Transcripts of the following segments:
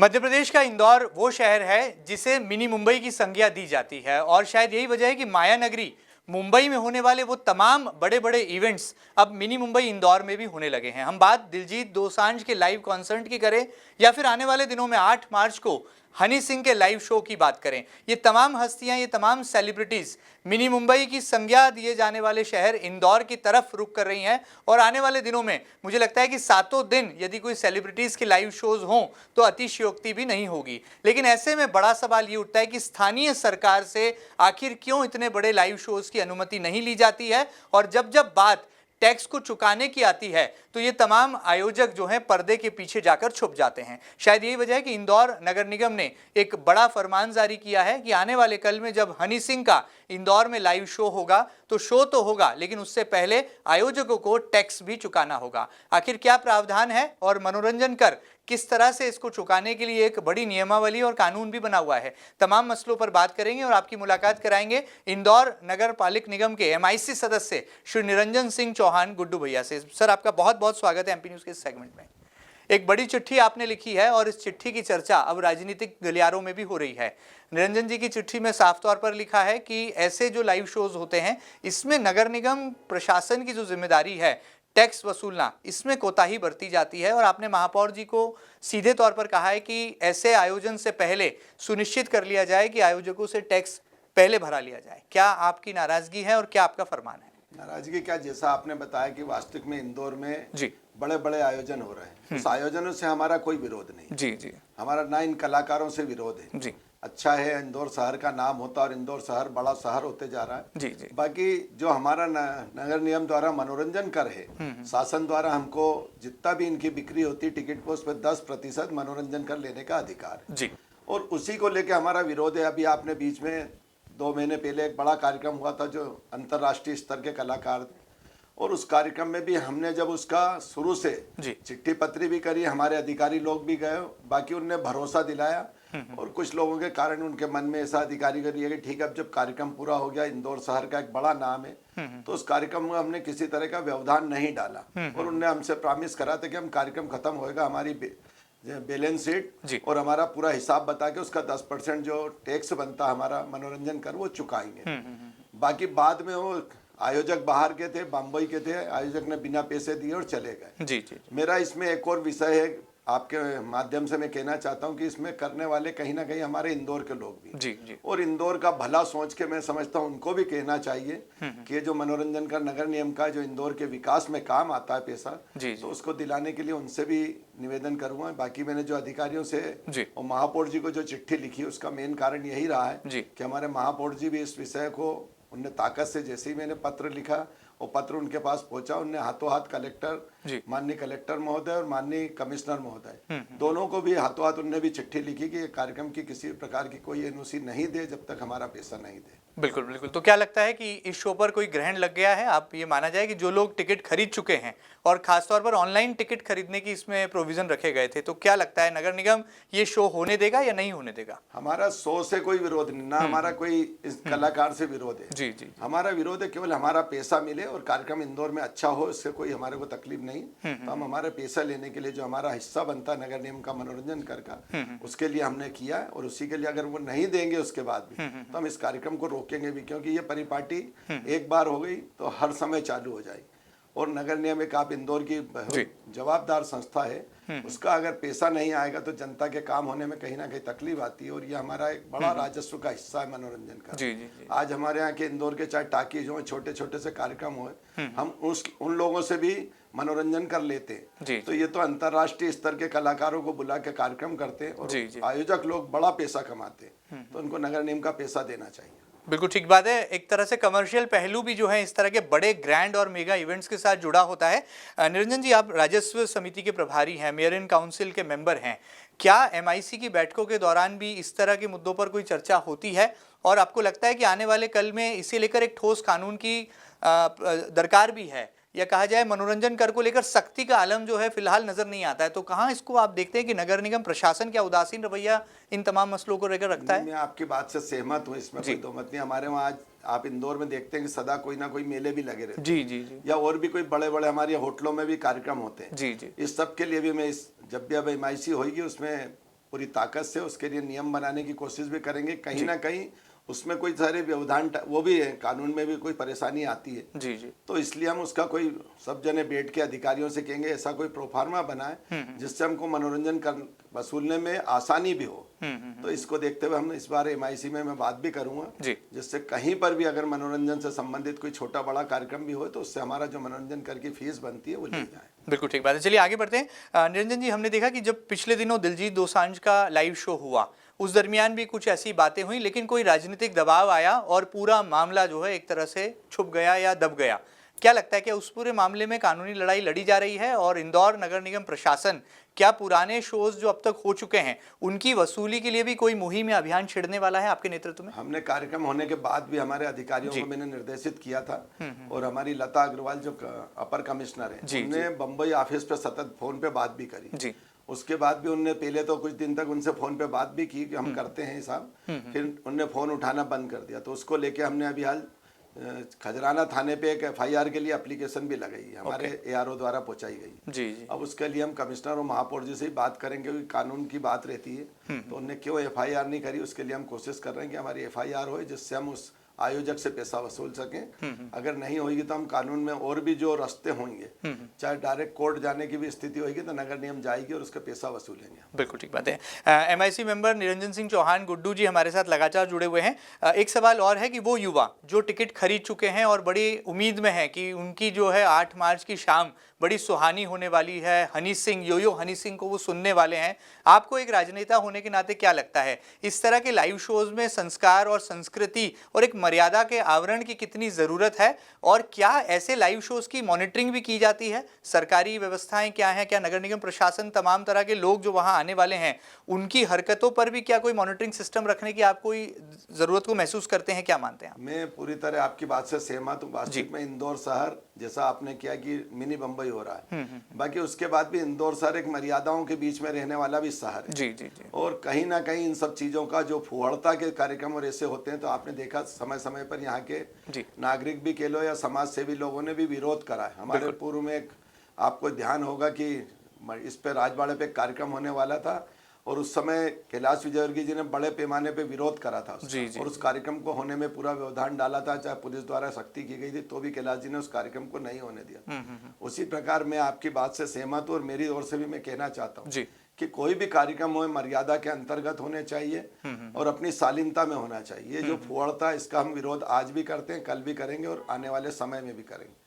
मध्य प्रदेश का इंदौर वो शहर है जिसे मिनी मुंबई की संज्ञा दी जाती है और शायद यही वजह है कि माया नगरी मुंबई में होने वाले वो तमाम बड़े बड़े इवेंट्स अब मिनी मुंबई इंदौर में भी होने लगे हैं। हम बात दिलजीत दोसांझ के लाइव कॉन्सर्ट की करें या फिर आने वाले दिनों में 8 मार्च को हनी सिंह के लाइव शो की बात करें, ये तमाम हस्तियां, ये तमाम सेलिब्रिटीज मिनी मुंबई की संज्ञा दिए जाने वाले शहर इंदौर की तरफ रुख कर रही हैं। और आने वाले दिनों में मुझे लगता है कि 7 दिन यदि कोई सेलिब्रिटीज की लाइव शोज हों तो अतिशयोक्ति भी नहीं होगी। लेकिन ऐसे में बड़ा सवाल ये उठता है कि स्थानीय सरकार से आखिर क्यों इतने बड़े लाइव शोज की अनुमति नहीं ली जाती है, और जब जब बात टैक्स को चुकाने की आती है तो ये तमाम आयोजक जो हैं पर्दे के पीछे जाकर छुप जाते हैं। शायद यही वजह है कि इंदौर नगर निगम ने एक बड़ा फरमान जारी किया है कि आने वाले कल में जब हनी सिंह का इंदौर में लाइव शो होगा तो शो तो होगा, लेकिन उससे पहले आयोजकों को टैक्स भी चुकाना होगा। आखिर क्या प्रावधान है और मनोरंजन कर किस तरह से इसको चुकाने के लिए एक बड़ी नियमावली और कानून भी बना हुआ है, तमाम मसलों पर बात करेंगे और आपकी मुलाकात कराएंगे इंदौर नगर पालिक निगम के MIC सदस्य श्री निरंजन सिंह चौहान गुड्डू भैया से। सर, आपका बहुत बहुत स्वागत है MP न्यूज़ के इस सेगमेंट में। एक बड़ी चिट्ठी आपने लिखी है और इस चिट्ठी की चर्चा अब राजनीतिक गलियारों में भी हो रही है। निरंजन जी की चिट्ठी में साफ तौर पर लिखा है कि ऐसे जो लाइव शोज होते हैं इसमें नगर निगम प्रशासन की जो जिम्मेदारी है टैक्स वसूलना, इसमें कोताही बरती जाती है। और आपने महापौर जी को सीधे तौर पर कहा है कि ऐसे आयोजन से पहले सुनिश्चित कर लिया जाए कि आयोजकों से टैक्स पहले भरा लिया जाए। क्या आपकी नाराजगी है और क्या आपका फरमान है? नाराजगी क्या, जैसा आपने बताया कि वास्तविक में इंदौर में जी बड़े बड़े आयोजन हो रहे हैं। उस आयोजनों से हमारा कोई विरोध नहीं। जी जी हमारा ना इन कलाकारों से विरोध है। जी अच्छा है, इंदौर शहर का नाम होता और इंदौर शहर बड़ा शहर होते जा रहा है। जी जी बाकी जो हमारा नगर निगम द्वारा मनोरंजन कर है, शासन द्वारा हमको जितना भी इनकी बिक्री होती है टिकट पोस्ट पे 10% मनोरंजन कर लेने का अधिकार है जी। और उसी को लेकर हमारा विरोध है। अभी आपने बीच में 2 महीने पहले एक बड़ा कार्यक्रम हुआ था जो अंतर्राष्ट्रीय स्तर के कलाकार, और उस कार्यक्रम में भी हमने जब उसका शुरू से चिट्ठी पत्री भी करी, हमारे अधिकारी लोग भी गए, बाकी उनने भरोसा दिलाया और कुछ लोगों के कारण उनके मन में ऐसा अधिकारी कर लिया कि ठीक है, अब जब कार्यक्रम पूरा हो गया, इंदौर शहर का एक बड़ा नाम है, तो उस कार्यक्रम में हमने किसी तरह का व्यवधान नहीं डाला और उनने हमसे प्रॉमिस करा था कि हम कार्यक्रम खत्म होएगा, हमारी बैलेंस शीट और हमारा पूरा हिसाब बता के उसका 10% जो टैक्स बनता हमारा मनोरंजन कर वो चुकाएंगे। बाकी बाद में वो आयोजक बाहर के थे, बम्बई के थे, आयोजक ने बिना पैसे दिए और चले गए। जी जी। मेरा इसमें एक और विषय है, आपके माध्यम से मैं कहना चाहता हूं कि इसमें करने वाले कहीं ना कहीं हमारे इंदौर के लोग भी जी जी। और इंदौर का भला सोच के मैं समझता हूं उनको भी कहना चाहिए कि जो मनोरंजन का नगर निगम का जो इंदौर के विकास में काम आता है पैसा, तो उसको दिलाने के लिए उनसे भी निवेदन करूंगा। बाकी मैंने जो अधिकारियों से और महापौर जी को जो चिट्ठी लिखी उसका मेन कारण यही रहा है कि हमारे महापौर जी भी इस विषय को उनने ताकत से, जैसे ही मैंने पत्र लिखा वो पत्र उनके पास पहुंचा, उनने हाथों हाथ कलेक्टर, माननीय कलेक्टर महोदय और माननीय कमिश्नर महोदय दोनों को भी हाथों हाथ उनने भी चिट्ठी लिखी कि कार्यक्रम की किसी प्रकार की कोई एनओसी नहीं दे जब तक हमारा पैसा नहीं दे। बिल्कुल बिल्कुल। तो क्या लगता है कि इस शो पर कोई ग्रहण लग गया है? आप ये माना जाए कि जो लोग टिकट खरीद चुके हैं और खासतौर पर ऑनलाइन टिकट खरीदने की इसमें प्रोविजन रखे गए थे, तो क्या लगता है नगर निगम ये शो होने देगा या नहीं होने देगा? हमारा शो से कोई विरोध नहीं, ना हमारा कोई इस कलाकार से विरोध है। जी जी। हमारा विरोध है केवल हमारा पैसा मिले और कार्यक्रम इंदौर में अच्छा हो, इससे कोई हमारे को तकलीफ नहीं। तो हम हमारे पैसा लेने के लिए जो हमारा हिस्सा बनता है नगर निगम का मनोरंजन कर का, उसके लिए हमने किया है और उसी के लिए अगर वो नहीं देंगे उसके बाद भी तो हम इस कार्यक्रम को रोकेंगे भी, क्योंकि ये परिपाटी एक बार हो गई तो हर समय चालू हो जाएगी। और नगर निगम एक आप इंदौर की जवाबदार संस्था है, उसका अगर पैसा नहीं आएगा तो जनता के काम होने में कहीं ना कहीं तकलीफ आती है और ये हमारा एक बड़ा राजस्व का हिस्सा है मनोरंजन का। जी जी जी। आज हमारे यहाँ के इंदौर के चाहे टाकीज हो, छोटे छोटे से कार्यक्रम हो, हम उन लोगों से भी मनोरंजन कर लेते हैं। तो ये तो अंतर्राष्ट्रीय स्तर के कलाकारों को बुला के कार्यक्रम करते हैं और आयोजक लोग बड़ा पैसा कमाते हैं, तो उनको नगर निगम का पैसा देना चाहिए। बिल्कुल ठीक बात है। एक तरह से कमर्शियल पहलू भी जो है इस तरह के बड़े ग्रैंड और मेगा इवेंट्स के साथ जुड़ा होता है। निरंजन जी, आप राजस्व समिति के प्रभारी हैं, मेयर इन काउंसिल के मेंबर हैं, क्या MIC की बैठकों के दौरान भी इस तरह के मुद्दों पर कोई चर्चा होती है और आपको लगता है कि आने वाले कल में इसे लेकर एक ठोस कानून की दरकार भी है, या कहा जाए मनोरंजन कर को लेकर सख्ती का आलम जो है फिलहाल नजर नहीं आता है? तो कहाँ इसको आप देखते हैं कि नगर निगम प्रशासन क्या उदासीन रवैया इन तमाम मसलों को लेकर रखता है? मैं आपकी बात से सहमत हूँ, इसमें कोई दो मत नहीं। हमारे वहाँ आज आप इंदौर में देखते हैं कि सदा कोई ना कोई मेले भी लगे रहते हैं। जी जी जी। या और भी कोई बड़े बड़े हमारे होटलों में भी कार्यक्रम होते हैं। जी जी। इस सब के लिए भी मैं जब भी अब MIC होगी उसमें पूरी ताकत से उसके लिए नियम बनाने की कोशिश भी करेंगे। कहीं ना कहीं उसमें कोई सारे व्यवधान वो भी है, कानून में भी कोई परेशानी आती है जी जी। तो इसलिए हम उसका कोई सब जने बैठ के अधिकारियों से कहेंगे ऐसा कोई प्रोफार्मा बनाए जिससे हमको मनोरंजन कर वसूलने में आसानी भी हो। तो इसको देखते हुए हम इस बार MIC में मैं बात भी करूंगा जिससे कहीं पर भी अगर मनोरंजन से संबंधित कोई छोटा बड़ा कार्यक्रम भी हो तो उससे हमारा जो मनोरंजन कर की फीस बनती है वो ली जाए। बिल्कुल ठीक बात है। चलिए आगे बढ़ते हैं। निरंजन जी, हमने देखा कि जब पिछले दिनों दिलजीत दोसांझ का लाइव शो हुआ उस दरमियान भी कुछ ऐसी बातें हुई, लेकिन कोई राजनीतिक दबाव आया और पूरा मामला जो है एक तरह से छुप गया या दब गया। क्या लगता है कि उस पूरे मामले में कानूनी लड़ाई लड़ी जा रही है और इंदौर नगर निगम प्रशासन क्या पुराने शोज जो अब तक हो चुके हैं उनकी वसूली के लिए भी कोई मुहिम या अभियान छिड़ने वाला है आपके नेतृत्व में? हमने कार्यक्रम होने के बाद भी हमारे अधिकारियों को मैंने निर्देशित किया था और हमारी लता अग्रवाल जो अपर कमिश्नर है उन्होंने बम्बई ऑफिस पे सतत फोन पे बात भी करी। उसके बाद भी उनने पहले तो कुछ दिन तक उनसे फोन पे बात भी की कि हम करते हैं साहब, फिर उनने फोन उठाना बंद कर दिया। तो उसको लेके हमने अभी हाल खजराना थाने पे एक FIR के लिए एप्लीकेशन भी लगाई है, हमारे ARO द्वारा पहुंचाई गई जी। अब उसके लिए हम कमिश्नर और महापौर जी से ही बात करेंगे क्योंकि कानून की बात रहती है तो उनने क्यों FIR नहीं करी, उसके लिए हम कोशिश कर रहे हैं कि हमारी FIR हो जिससे हम उस आयोजक से पैसा वसूल सकें। अगर नहीं होगी तो हम कानून में और भी जो रास्ते होंगे, चाहे डायरेक्ट कोर्ट जाने की भी स्थिति होगी तो नगर निगम जाएगी और उसका पैसा वसूलेंगे। बिल्कुल ठीक बात है। MIC मेंबर निरंजन सिंह चौहान गुड्डू जी हमारे साथ लगातार जुड़े हुए हैं। एक सवाल और है कि वो युवा जो टिकट खरीद चुके हैं और बड़ी उम्मीद में है कि उनकी जो है 8 मार्च की शाम बड़ी सुहानी होने वाली है, हनी सिंह योयो हनी सिंह को वो सुनने वाले हैं, आपको एक राजनेता होने के नाते क्या लगता है इस तरह के लाइव शोज में संस्कार और संस्कृति और एक मर्यादा के आवरण की कितनी ज़रूरत है और क्या ऐसे लाइव शोज की मॉनिटरिंग भी की जाती है? सरकारी व्यवस्थाएं क्या हैं? क्या नगर निगम प्रशासन तमाम तरह के लोग जो वहां आने वाले हैं उनकी हरकतों पर भी क्या कोई मॉनिटरिंग सिस्टम रखने की आप कोई ज़रूरत को महसूस करते हैं? क्या मानते हैं आप? मैं पूरी तरह आपकी बात से सहमत हूँ। वास्तविक में इंदौर शहर जैसा आपने किया कि मिनी बम्बई हो रहा है, बाकी उसके बाद भी इंदौर शहर एक मर्यादाओं के बीच में रहने वाला भी शहर है जी। और कहीं ना कहीं इन सब चीजों का जो फुहड़ता के कार्यक्रम और ऐसे होते हैं तो आपने देखा समय समय पर यहाँ के नागरिक भी कह लो या समाज सेवी लोगों ने भी विरोध करा है। हमारे पूर्व में एक आपको ध्यान होगा कि इस पे राजवाड़े पे कार्यक्रम होने वाला था और उस समय कैलाश विजयवर्गीय जी ने बड़े पैमाने पे विरोध करा था और उस कार्यक्रम को होने में पूरा व्यवधान डाला था, चाहे पुलिस द्वारा सख्ती की गई थी तो भी कैलाश जी ने उस कार्यक्रम को नहीं होने दिया। उसी प्रकार मैं आपकी बात से सहमत हूँ और मेरी ओर से भी मैं कहना चाहता हूँ कि कोई भी कार्यक्रम हो मर्यादा के अंतर्गत होने चाहिए और अपनी शालीनता में होना चाहिए। ये जो फुहड़ता इसका हम विरोध आज भी करते हैं, कल भी करेंगे और आने वाले समय में भी करेंगे।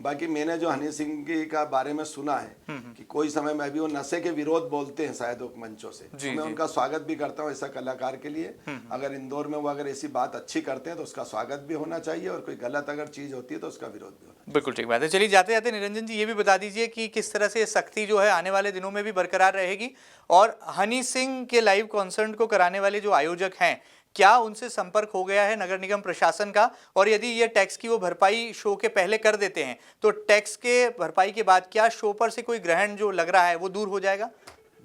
बाकी मैंने जो हनी सिंह की का बारे में सुना है कि कोई समय में भी वो नशे के विरोध बोलते हैं शायद मंचों से, तो मैं उनका स्वागत भी करता हूँ ऐसा कलाकार के लिए। अगर इंदौर में वो अगर ऐसी बात अच्छी करते हैं तो उसका स्वागत भी होना चाहिए और कोई गलत अगर चीज होती है तो उसका विरोध भी होना चाहिए। बिल्कुल ठीक बात है। चलिए जाते जाते निरंजन जी ये भी बता दीजिए कि किस तरह से सख्ती जो है आने वाले दिनों में भी बरकरार रहेगी और हनी सिंह के लाइव कॉन्सर्ट को कराने वाले जो आयोजक हैं क्या उनसे संपर्क हो गया है नगर निगम प्रशासन का? और यदि ये टैक्स की वो भरपाई शो के पहले कर देते हैं तो टैक्स के भरपाई के बाद क्या शो पर से कोई ग्रहण जो लग रहा है वो दूर हो जाएगा?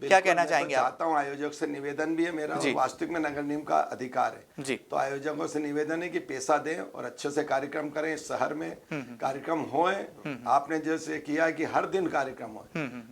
क्या कहना चाहेंगे आप? चाहता हूँ आयोजक से निवेदन भी है मेरा, वास्तविक में नगर निगम का अधिकार है जी। तो आयोजकों से निवेदन है कि पैसा दें और अच्छे से कार्यक्रम करें। इस शहर में कार्यक्रम होए, आपने जैसे किया कि हर दिन कार्यक्रम हो,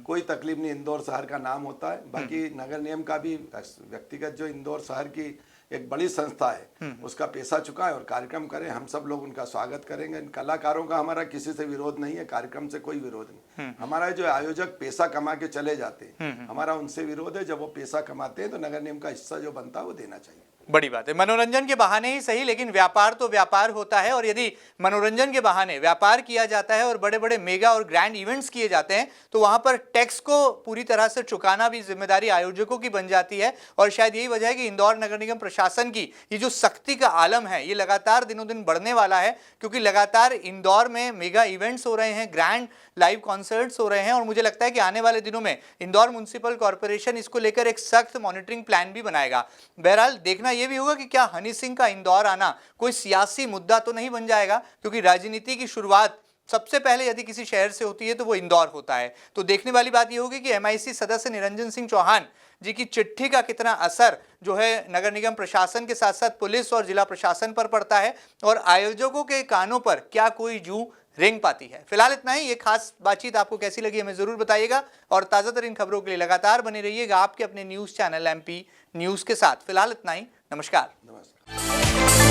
कोई तकलीफ नहीं, इंदौर शहर का नाम होता है। बाकी नगर निगम का भी व्यक्तिगत जो इंदौर शहर की एक बड़ी संस्था है उसका पैसा चुकाएं और कार्यक्रम करें, हम सब लोग उनका स्वागत करेंगे। इन कलाकारों का हमारा किसी से विरोध नहीं है, कार्यक्रम से कोई विरोध नहीं। हमारा जो आयोजक पैसा कमा के चले जाते हैं हमारा उनसे विरोध है। जब वो पैसा कमाते हैं तो नगर निगम का हिस्सा जो बनता है वो देना चाहिए। बड़ी बात है। मनोरंजन के बहाने ही सही लेकिन व्यापार तो व्यापार होता है और यदि मनोरंजन के बहाने व्यापार किया जाता है और बड़े बड़े मेगा और ग्रैंड इवेंट्स किए जाते हैं तो वहां पर टैक्स को पूरी तरह से चुकाना भी जिम्मेदारी आयोजकों की बन जाती है। और शायद यही वजह है कि इंदौर नगर निगम प्रशासन की ये जो सख्ती का आलम है ये लगातार दिनों दिन बढ़ने वाला है क्योंकि लगातार इंदौर में मेगा इवेंट्स हो रहे हैं, ग्रैंड लाइव कॉन्सर्ट्स हो रहे हैं और मुझे लगता है कि आने वाले दिनों में इंदौर म्युनिसिपल कॉर्पोरेशन इसको लेकर एक सख्त मॉनिटरिंग प्लान भी बनाएगा। बहरहाल देखना यह भी होगा कि क्या हनी सिंह का इंदौर आना कोई सियासी मुद्दा तो नहीं बन जाएगा क्योंकि राजनीति की शुरुआत सबसे पहले यदि किसी शहर से होती है तो वो इंदौर होता है। तो देखने वाली बात ये होगी कि एमआईसी सदस्य निरंजन सिंह चौहान जी की चिट्ठी का कितना असर जो है नगर निगम प्रशासन के साथ साथ पुलिस और जिला प्रशासन पर पड़ता है, और आयोजकों के कानों पर क्या कोई जूं रेंग पाती है। फिलहाल इतना ही। ये खास बातचीत आपको कैसी लगी हमें जरूर बताइएगा, और ताजा तरीन खबरों के लिए लगातार बने रहिएगा आपके अपने न्यूज चैनल एमपी न्यूज के साथ। फिलहाल इतना ही। नमस्कार।